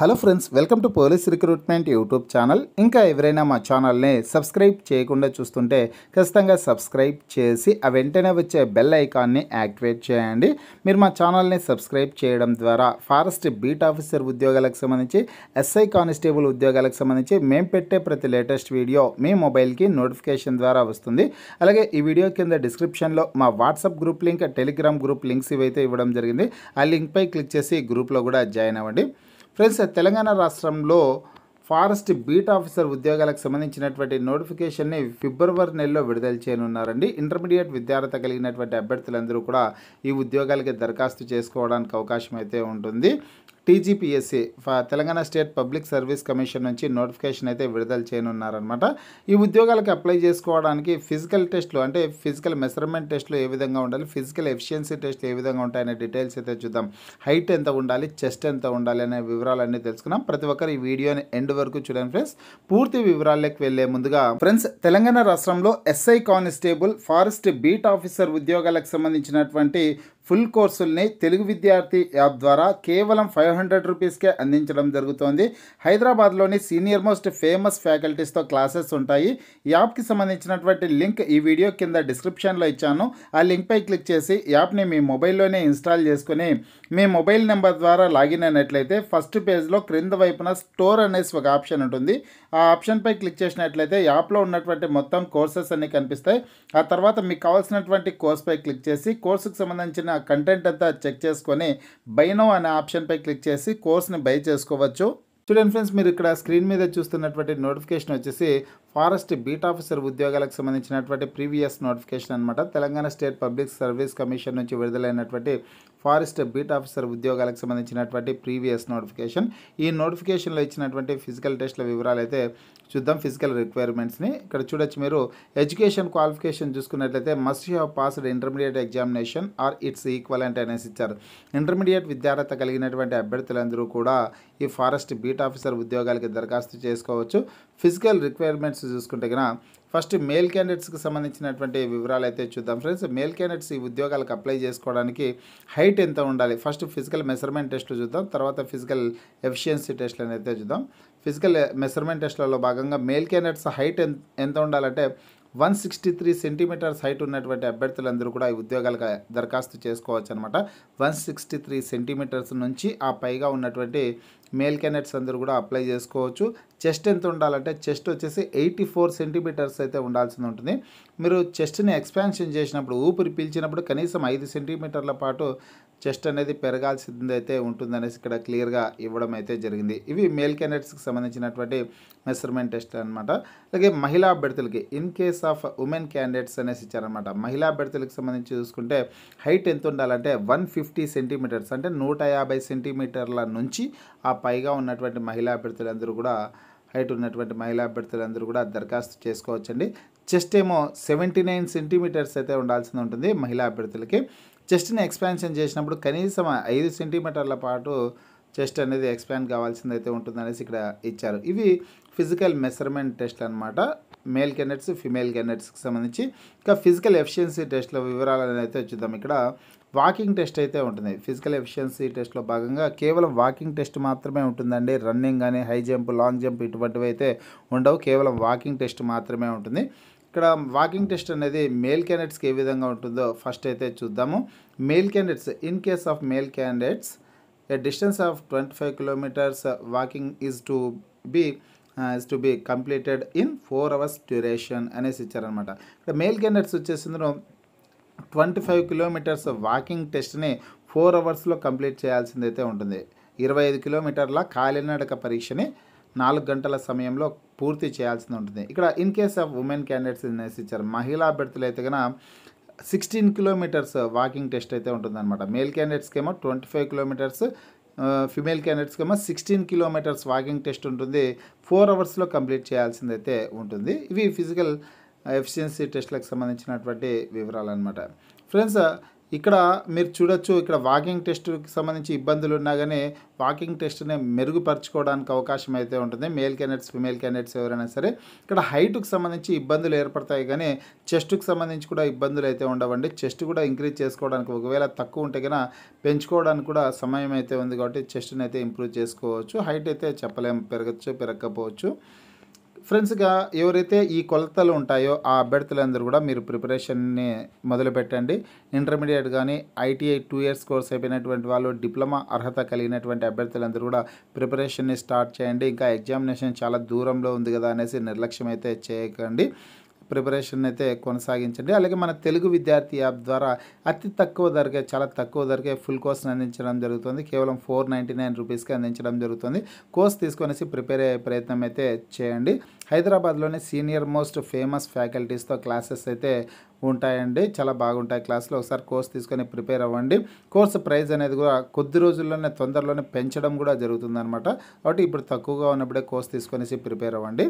Hello friends, welcome to police recruitment YouTube channel. ఇంకా ఎవరైనా మా ఛానల్ని సబ్స్క్రైబ్ చేయకుండా చూస్తుంటే ఖచ్చితంగా సబ్స్క్రైబ్ చేసి ఆ వెంటనే వచ్చే బెల్ ఐకాన్ని యాక్టివేట్ చేయండి. మీరు మా ఛానల్ని సబ్స్క్రైబ్ చేయడం ద్వారా ఫారెస్ట్ బీట్ ఆఫీసర్ ఉద్యోగాలకు సంబంధించి, ఎస్ఐ కానిస్టేబుల్ ఉద్యోగాలకు సంబంధించి మేము పెట్టే ప్రతి లేటెస్ట్ వీడియో మీ మొబైల్కి నోటిఫికేషన్ ద్వారా వస్తుంది. అలాగే ఈ వీడియో కింద డిస్క్రిప్షన్లో మా WhatsApp group link, Telegram group links ఇవైతే ఇవ్వడం జరిగింది. ఆ లింక్పై క్లిక్ చేసి గ్రూప్లో కూడా జాయిన్ అవ్వండి. ఫ్రెండ్స్, తెలంగాణ రాష్ట్రంలో ఫారెస్ట్ బీట్ ఆఫీసర్ ఉద్యోగాలకు సంబంధించినటువంటి నోటిఫికేషన్ని ఫిబ్రవరి నెలలో విడుదల చేయనున్నారండి. ఇంటర్మీడియట్ విద్యార్హత కలిగినటువంటి అభ్యర్థులందరూ కూడా ఈ ఉద్యోగాలకి దరఖాస్తు చేసుకోవడానికి అవకాశం అయితే ఉంటుంది. TGPSC Telangana state public service commission నుంచి నోటిఫికేషన్ అయితే విడుదల చేయనున్నారనమాట. ఈ ఉద్యోగాలకు అప్లై చేసుకోవడానికి ఫిజికల్ టెస్టులు, అంటే ఫిజికల్ మెజర్మెంట్ టెస్టులు ఏ విధంగా ఉండాలి, ఫిజికల్ ఎఫిషియన్సీ టెస్టులు ఏ విధంగా ఉంటాయనే డీటెయిల్స్ అయితే చూద్దాం. హైట్ ఎంత ఉండాలి, చెస్ట్ ఎంత ఉండాలి అనే వివరాలన్నీ తెలుసుకున్నాం. ప్రతి ఒక్కరు ఈ వీడియోని ఎండ్ వరకు చూడండి ఫ్రెండ్స్. పూర్తి వివరాల్లోకి వెళ్లే ముందుగా ఫ్రెండ్స్, తెలంగాణ రాష్ట్రంలో SI constable, forest beat officer ఉద్యోగాలకు సంబంధించినటువంటి ఫుల్ కోర్సుల్ని తెలుగు విద్యార్థి యాప్ ద్వారా కేవలం 500 రూపీస్కే అందించడం జరుగుతోంది. హైదరాబాద్లోని సీనియర్ మోస్ట్ ఫేమస్ ఫ్యాకల్టీస్తో క్లాసెస్ ఉంటాయి. ఈ యాప్కి సంబంధించినటువంటి లింక్ ఈ వీడియో కింద డిస్క్రిప్షన్లో ఇచ్చాను. ఆ లింక్పై క్లిక్ చేసి యాప్ని మీ మొబైల్లోనే ఇన్స్టాల్ చేసుకుని మీ మొబైల్ నెంబర్ ద్వారా లాగిన్ అయినట్లయితే ఫస్ట్ పేజ్లో క్రింద వైపున స్టోర్ అనేసి ఒక ఆప్షన్ ఉంటుంది. ఆ ఆప్షన్పై క్లిక్ చేసినట్లయితే యాప్లో ఉన్నటువంటి మొత్తం కోర్సెస్ అన్నీ కనిపిస్తాయి. ఆ తర్వాత మీకు కావాల్సినటువంటి కోర్స్పై క్లిక్ చేసి కోర్సుకు సంబంధించిన కంటెంట్ అంతా చెక్ చేసుకొని బై నౌ అనే ఆప్షన్పై క్లిక్ చేసి కోర్స్ని బై చేసుకోవచ్చు. చూడండి ఫ్రెండ్స్, మీరు ఇక్కడ స్క్రీన్ మీద చూస్తున్నటువంటి నోటిఫికేషన్ వచ్చేసి ఫారెస్ట్ బీట్ ఆఫీసర్ ఉద్యోగాలకు సంబంధించినటువంటి ప్రీవియస్ నోటిఫికేషన్ అనమాట. Telangana state public service commission నుంచి విడుదలైనటువంటి ఫారెస్ట్ బీట్ ఆఫీసర్ ఉద్యోగాలకు సంబంధించినటువంటి ప్రీవియస్ నోటిఫికేషన్. ఈ నోటిఫికేషన్లో ఇచ్చినటువంటి ఫిజికల్ టెస్ట్ల వివరాలు అయితే చూద్దాం. ఫిజికల్ రిక్వైర్మెంట్స్ని ఇక్కడ చూడొచ్చు. మీరు ఎడ్యుకేషన్ క్వాలిఫికేషన్ చూసుకున్నట్లయితే must have passed intermediate examination or its equivalent అనేసి ఇచ్చారు. ఇంటర్మీడియట్ విద్యార్హత కలిగినటువంటి అభ్యర్థులందరూ కూడా ఈ ఫారెస్ట్ బీట్ ఆఫీసర్ ఉద్యోగాలకి దరఖాస్తు చేసుకోవచ్చు. ఫిజికల్ రిక్వైర్మెంట్స్ చూసుకుంటే కనుక ఫస్ట్ మేల్ క్యాండిడేట్స్కి సంబంధించినటువంటి వివరాలు అయితే చూద్దాం ఫ్రెండ్స్. మేల్ క్యాండిడేట్స్ ఈ ఉద్యోగాలకు అప్లై చేసుకోవడానికి హైట్ ఎంత ఉండాలి, ఫస్ట్ ఫిజికల్ మెజర్మెంట్ టెస్ట్లు చూద్దాం, తర్వాత ఫిజికల్ ఎఫిషియన్సీ టెస్ట్లు అయితే చూద్దాం. ఫిజికల్ మెజర్మెంట్ టెస్ట్లలో భాగంగా మేల్ క్యాండిడేట్స్ హైట్ ఎంత ఉండాలంటే 163 సెంటీమీటర్స్ హైట్ ఉన్నటువంటి అభ్యర్థులందరూ కూడా ఈ ఉద్యోగాలకు దరఖాస్తు చేసుకోవచ్చు అనమాట. 163 సెంటీమీటర్స్ నుంచి ఆ పైగా ఉన్నటువంటి మేల్ క్యాండిడేట్స్ అందరూ కూడా అప్లై చేసుకోవచ్చు. చెస్ట్ ఎంత ఉండాలంటే చెస్ట్ వచ్చేసి 84 సెంటీమీటర్స్ అయితే ఉండాల్సి ఉంటుంది. మీరు చెస్ట్ని ఎక్స్పాన్షన్ చేసినప్పుడు, ఊపిరి పీల్చినప్పుడు కనీసం 5 సెంటీమీటర్ల పాటు చెస్ట్ అనేది పెరగాల్సింది అయితే ఉంటుందనేసి ఇక్కడ క్లియర్గా ఇవ్వడం అయితే జరిగింది. ఇవి మేల్ క్యాండిడేట్స్కి సంబంధించినటువంటి మెజర్మెంట్ టెస్ట్ అనమాట. అలాగే మహిళా అభ్యర్థులకి in case of women candidates అనేసి ఇచ్చారనమాట. మహిళా అభ్యర్థులకు సంబంధించి చూసుకుంటే హైట్ ఎంత ఉండాలంటే 150 సెంటీమీటర్స్, అంటే 150 సెంటీమీటర్ల నుంచి ఆ పైగా ఉన్నటువంటి మహిళా అభ్యర్థులందరూ కూడా, హైట్ ఉన్నటువంటి మహిళా అభ్యర్థులందరూ కూడా దరఖాస్తు చేసుకోవచ్చండి. చెస్ట్ ఏమో 79 సెంటీమీటర్స్ అయితే ఉండాల్సి ఉంటుంది మహిళా అభ్యర్థులకి. చెస్ట్ని ఎక్స్పాన్షన్ చేసినప్పుడు కనీసం 5 సెంటీమీటర్ల పాటు చెస్ట్ అనేది ఎక్స్పాండ్ కావాల్సింది అయితే ఉంటుందనేసి ఇక్కడ ఇచ్చారు. ఇవి ఫిజికల్ మెజర్మెంట్ టెస్ట్లు అనమాట, మేల్ క్యాండిడేట్స్, ఫిమేల్ క్యాండిడేట్స్కి సంబంధించి. ఇంకా ఫిజికల్ ఎఫిషియన్సీ టెస్ట్ల వివరాలను అయితే చూద్దాం. ఇక్కడ వాకింగ్ టెస్ట్ అయితే ఉంటుంది. ఫిజికల్ ఎఫిషియన్సీ టెస్ట్లో భాగంగా కేవలం వాకింగ్ టెస్ట్ మాత్రమే ఉంటుందండి. రన్నింగ్ కానీ, హై జంప్, లాంగ్ జంప్ ఇటువంటివి అయితే ఉండవు. కేవలం వాకింగ్ టెస్ట్ మాత్రమే ఉంటుంది. ఇక్కడ వాకింగ్ టెస్ట్ అనేది మేల్ క్యాండిడేట్స్కి ఏ విధంగా ఉంటుందో ఫస్ట్ అయితే చూద్దాము. Male candidates, in case of male candidates a distance of 25 kilometres walking is to be completed in 4 hours duration అనేసి ఇచ్చారనమాట. ఇక్కడ మేల్ క్యాండిడేట్స్ వచ్చేసిందో 25 కిలోమీటర్స్ వాకింగ్ టెస్ట్ని 4 hours కంప్లీట్ చేయాల్సిందైతే ఉంటుంది. 25 కిలోమీటర్ల కాలినడక పరీక్షని 4 గంటల సమయంలో పూర్తి చేయాల్సి ఉంటుంది. ఇక్కడ in case of women candidates అనేసి ఇచ్చారు. మహిళా అభ్యర్థులు అయితే కనుక 16 కిలోమీటర్స్ వాకింగ్ టెస్ట్ అయితే ఉంటుందన్నమాట. మేల్ క్యాండిడేట్స్కి ఏమో 25 కిలోమీటర్స్, ఫిమేల్ క్యాండిడేట్స్కి ఏమో 16 కిలోమీటర్స్ వాకింగ్ టెస్ట్ ఉంటుంది. 4 hours కంప్లీట్ చేయాల్సిందైతే ఉంటుంది. ఇవి ఫిజికల్ ఎఫిషియన్సీ టెస్ట్లకు సంబంధించినటువంటి వివరాలు అనమాట. ఫ్రెండ్స్, ఇక్కడ మీరు చూడొచ్చు, ఇక్కడ వాకింగ్ టెస్ట్‌కి సంబంధించి ఇబ్బందులు ఉన్నా గాని వాకింగ్ టెస్ట్‌ని మెరుగుపరుచుకోవడానికి అవకాశం అయితే ఉంటుంది. మేల్ క్యాండిడేట్స్, ఫీమేల్ క్యాండిడేట్స్ ఎవరైనా సరే. ఇక్కడ హైట్‌కి సంబంధించి ఇబ్బందులు ఏర్పడతాయి గానీ చెస్ట్‌కి సంబంధించి కూడా ఇబ్బందులు అయితే ఉండవండి. చెస్ట్ కూడా ఇంక్రీజ్ చేసుకోవడానికి ఒకవేళ తక్కువ ఉంటే గన పెంచుకోవడానికి కూడా సమయం అయితే ఉంది కాబట్టి చెస్ట్‌ని అయితే ఇంప్రూవ్ చేసుకోవచ్చు. హైట్ అయితే చెప్పలేం, పెరగచ్చు, పెరగకపోవచ్చు. ఫ్రెండ్స్‌గా ఎవరైతే ఈ కొలతలు ఉంటాయో ఆ అభ్యర్థులందరూ కూడా మీరు ప్రిపరేషన్‌ని మొదలుపెట్టండి. ఇంటర్మీడియేట్ గానీ, ఐటీఐ 2 ఇయర్స్ కోర్స్ అయిపోయినటువంటి వాళ్ళు, డిప్లొమా అర్హత కలిగినటువంటి అభ్యర్థులందరూ కూడా ప్రిపరేషన్‌ని స్టార్ట్ చేయండి. ఇంకా ఎగ్జామినేషన్ చాలా దూరంలో ఉంది కదా అనేసి నిర్లక్ష్యం అయితే చేయకండి. ప్రిపరేషన్ అయితే కొనసాగించండి. అలాగే మన తెలుగు విద్యార్థి యాప్ ద్వారా అతి తక్కువ ధరకే, చాలా తక్కువ ధరకే ఫుల్ కోర్స్‌ని అందించడం జరుగుతుంది. కేవలం ₹499కి అందించడం జరుగుతుంది. కోర్స్ తీసుకొనేసి ప్రిపేర్ అయ్యే ప్రయత్నం అయితే చేయండి. హైదరాబాద్‌లోని సీనియర్ మోస్ట్ ఫేమస్ ఫ్యాకల్టీస్‌తో క్లాసెస్ అయితే ఉంటాయండి. చాలా బాగుంటాయి క్లాసులు. ఒకసారి కోర్స్ తీసుకొని ప్రిపేర్ అవ్వండి. కోర్సు ప్రైస్ అనేది కూడా కొద్ది రోజుల్లోనే, తొందరలోనే పెంచడం కూడా జరుగుతుందనమాట. కాబట్టి ఇప్పుడు తక్కువగా ఉన్నప్పుడే కోర్స్ తీసుకొనేసి ప్రిపేర్ అవ్వండి.